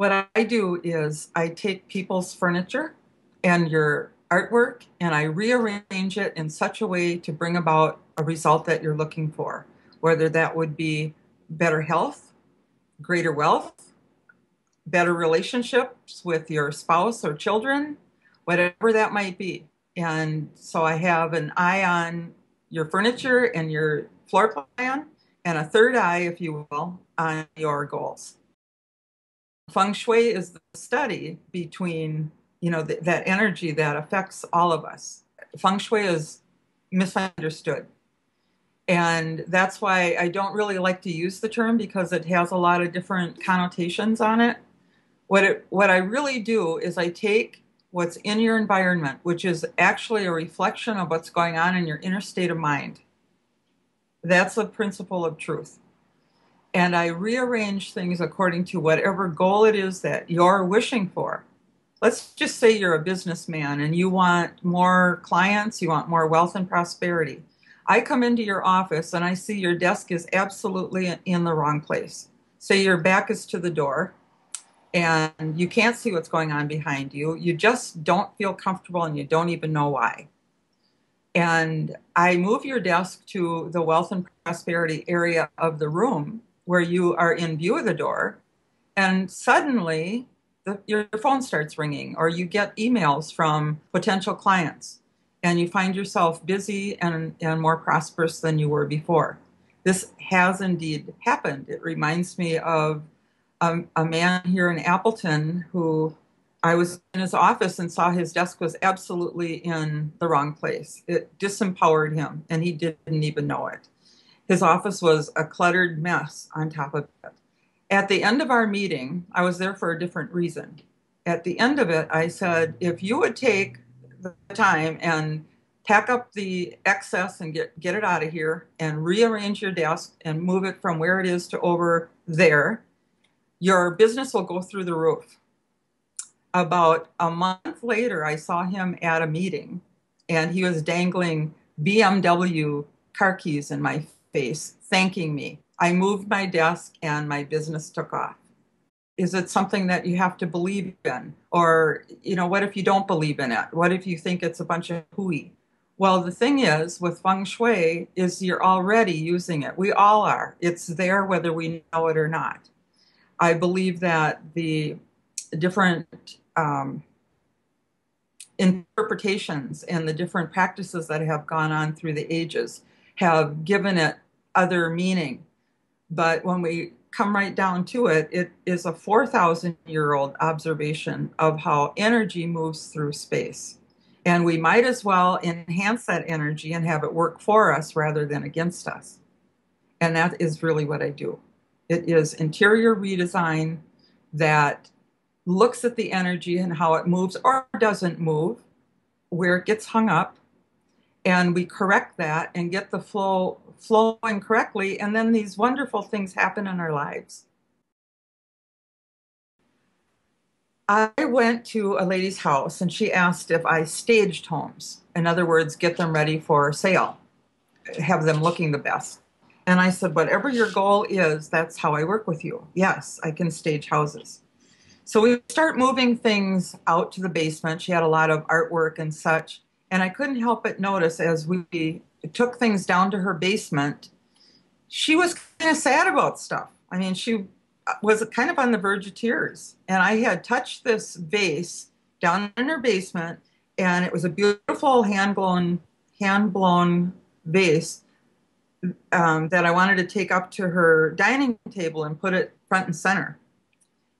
What I do is I take people's furniture and your artwork and I rearrange it in such a way to bring about a result that you're looking for, whether that would be better health, greater wealth, better relationships with your spouse or children, whatever that might be. And so I have an eye on your furniture and your floor plan, and a third eye, if you will, on your goals. Feng Shui is the study between, that energy that affects all of us. Feng Shui is misunderstood. And that's why I don't really like to use the term because it has a lot of different connotations on it. What I really do is I take what's in your environment, which is actually a reflection of what's going on in your inner state of mind. That's the principle of truth. And I rearrange things according to whatever goal it is that you're wishing for. Let's just say you're a businessman and you want more clients, you want more wealth and prosperity. I come into your office and I see your desk is absolutely in the wrong place. Say your back is to the door and you can't see what's going on behind you. You just don't feel comfortable and you don't even know why. And I move your desk to the wealth and prosperity area of the room where you are in view of the door, and suddenly your phone starts ringing, or you get emails from potential clients, and you find yourself busy and more prosperous than you were before. This has indeed happened. It reminds me of a man here in Appleton who I was in his office and saw his desk was absolutely in the wrong place. It disempowered him, and he didn't even know it. His office was a cluttered mess on top of it. At the end of our meeting, I was there for a different reason. At the end of it, I said, if you would take the time and pack up the excess and get it out of here and rearrange your desk and move it from where it is to over there, your business will go through the roof. About a month later, I saw him at a meeting, and he was dangling BMW car keys in my face, thanking me. I moved my desk and my business took off. Is it something that you have to believe in? Or, what if you don't believe in it? What if you think it's a bunch of hooey? Well, the thing is, with Feng Shui, is you're already using it. We all are. It's there whether we know it or not. I believe that the different interpretations and the different practices that have gone on through the ages have given it other meaning. But when we come right down to it, it is a 4,000-year-old observation of how energy moves through space. And we might as well enhance that energy and have it work for us rather than against us. And that is really what I do. It is interior redesign that looks at the energy and how it moves or doesn't move, where it gets hung up, and we correct that and get the flow flowing correctly, and then these wonderful things happen in our lives. I went to a lady's house and she asked if I staged homes. In other words, get them ready for sale, have them looking the best. And I said, whatever your goal is, that's how I work with you. Yes, I can stage houses. So we start moving things out to the basement. She had a lot of artwork and such. And I couldn't help but notice as we took things down to her basement, she was kind of sad about stuff. I mean, she was kind of on the verge of tears. And I had touched this vase down in her basement, and it was a beautiful hand-blown vase that I wanted to take up to her dining table and put it front and center.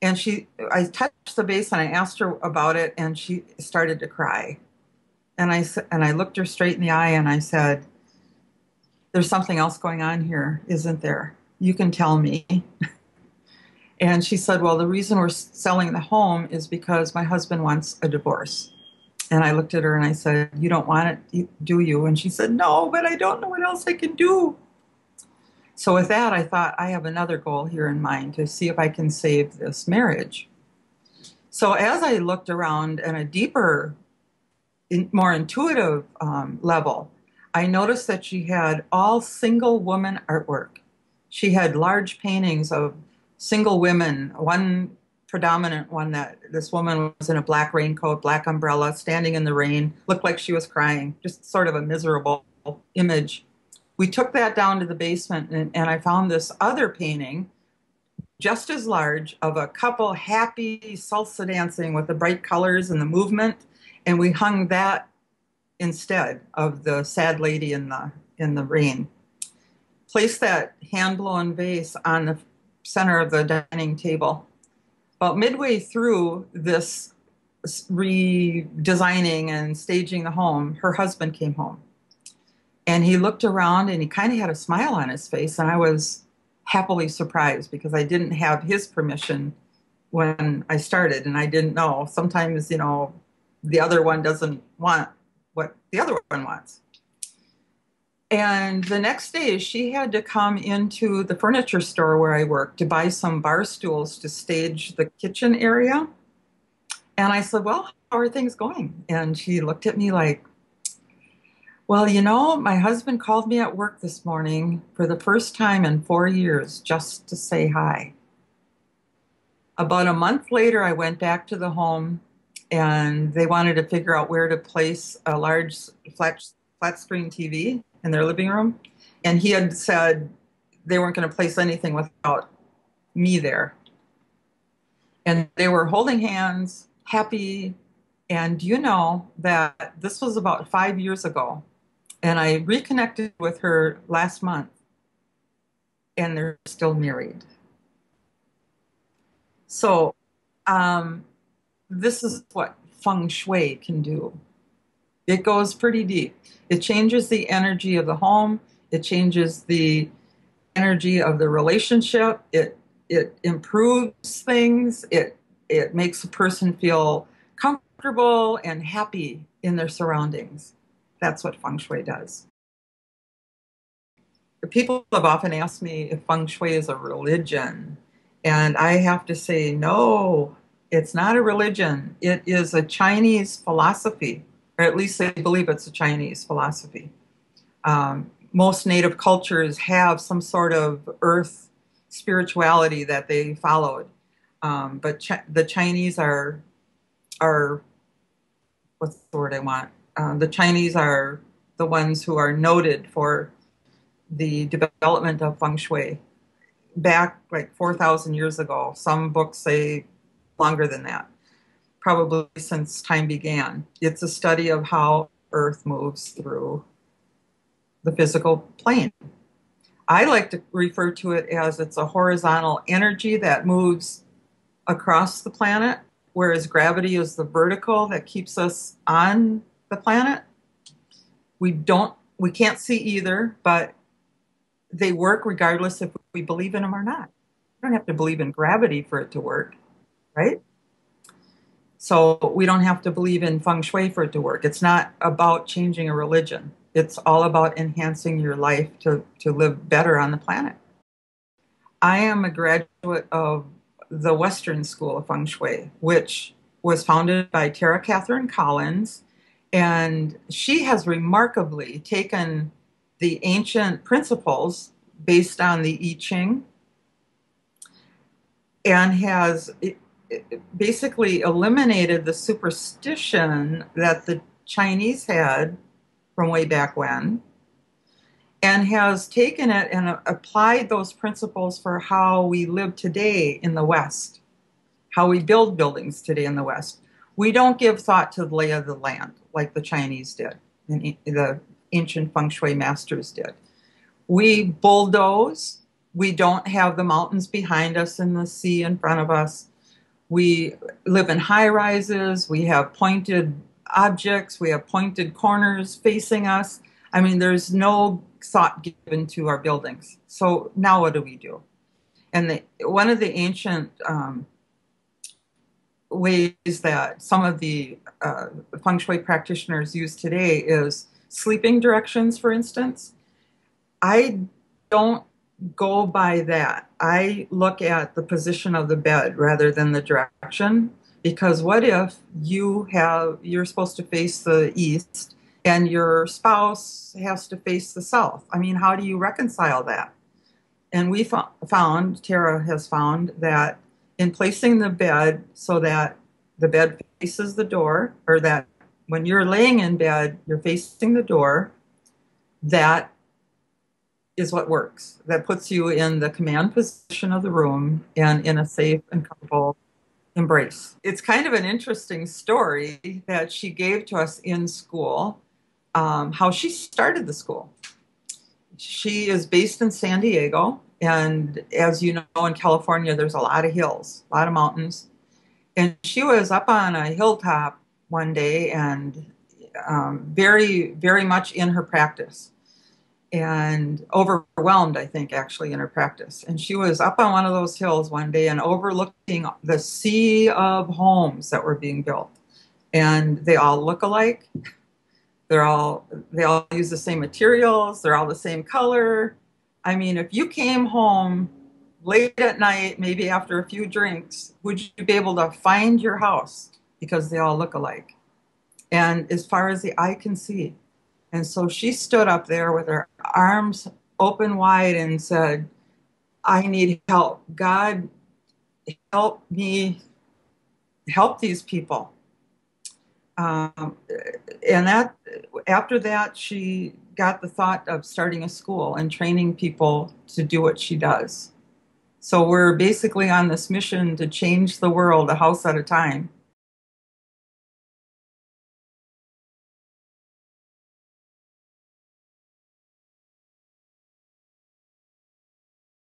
And I touched the vase and I asked her about it, and she started to cry. And I looked her straight in the eye and I said, there's something else going on here, isn't there? You can tell me. And she said, well, the reason we're selling the home is because my husband wants a divorce. And I looked at her and I said, you don't want it, do you? And she said, no, but I don't know what else I can do. So with that, I thought, I have another goal here in mind to see if I can save this marriage. So as I looked around at a deeper, more intuitive level, I noticed that she had all single woman artwork. She had large paintings of single women, one predominant one that this woman was in a black raincoat, black umbrella, standing in the rain, looked like she was crying, just sort of a miserable image. We took that down to the basement, and I found this other painting, just as large, of a couple happy salsa dancing with the bright colors and the movement, and we hung that instead of the sad lady in the rain. Placed that hand-blown vase on the center of the dining table. About midway through this redesigning and staging the home, her husband came home. And he looked around and he kind of had a smile on his face. And I was happily surprised because I didn't have his permission when I started. And I didn't know. Sometimes, the other one doesn't want what the other one wants. And the next day, she had to come into the furniture store where I worked to buy some bar stools to stage the kitchen area. And I said, well, how are things going? And she looked at me like, well, my husband called me at work this morning for the first time in 4 years just to say hi. About a month later, I went back to the home and they wanted to figure out where to place a large flat screen TV in their living room. And he had said they weren't going to place anything without me there. And they were holding hands, happy. And you know that this was about 5 years ago. And I reconnected with her last month. And they're still married. So this is what Feng Shui can do. It goes pretty deep. It changes the energy of the home. It changes the energy of the relationship. It improves things. It makes a person feel comfortable and happy in their surroundings. That's what Feng Shui does. People have often asked me if Feng Shui is a religion. And I have to say, no, it's not a religion. It is a Chinese philosophy, or at least they believe it's a Chinese philosophy. Most native cultures have some sort of earth spirituality that they followed. But the Chinese are, what's the word I want? The Chinese are the ones who are noted for the development of Feng Shui back like 4,000 years ago. Some books say longer than that, probably since time began. It's a study of how Earth moves through the physical plane. I like to refer to it as it's a horizontal energy that moves across the planet, whereas gravity is the vertical that keeps us on the planet. We can't see either, but they work regardless if we believe in them or not. You don't have to believe in gravity for it to work, right? So we don't have to believe in Feng Shui for it to work. It's not about changing a religion. It's all about enhancing your life to live better on the planet. I am a graduate of the Western School of Feng Shui, which was founded by Tara Catherine Collins, and she has remarkably taken the ancient principles based on the I Ching and has basically eliminated the superstition that the Chinese had from way back when, and has taken it and applied those principles for how we live today in the West, how we build buildings today in the West. We don't give thought to the lay of the land like the Chinese did, and the ancient Feng Shui masters did. We bulldoze. We don't have the mountains behind us and the sea in front of us. We live in high rises. We have pointed objects. We have pointed corners facing us. I mean, there's no thought given to our buildings. So now what do we do? And one of the ancient ways that some of the Feng Shui practitioners use today is sleeping directions, for instance. I don't go by that. I look at the position of the bed rather than the direction, because what if you're supposed to face the east and your spouse has to face the south? I mean, how do you reconcile that? And we found, Tara has found, that in placing the bed so that the bed faces the door, or that when you're laying in bed, you're facing the door. That is what works. That puts you in the command position of the room and in a safe and comfortable embrace. It's kind of an interesting story that she gave to us in school, how she started the school. She is based in San Diego, and as you know, in California, there's a lot of hills, a lot of mountains. And she was up on a hilltop one day and very, very much in her practice and overwhelmed, I think, actually, in her practice. And she was up on one of those hills one day and overlooking the sea of homes that were being built. And they all look alike. They all use the same materials. They're all the same color. I mean, if you came home late at night, maybe after a few drinks, would you be able to find your house? Because they all look alike. And as far as the eye can see. And so she stood up there with her arms open wide and said, I need help. God, help me help these people. And that after that, she got the thought of starting a school and training people to do what she does. So we're basically on this mission to change the world a house at a time.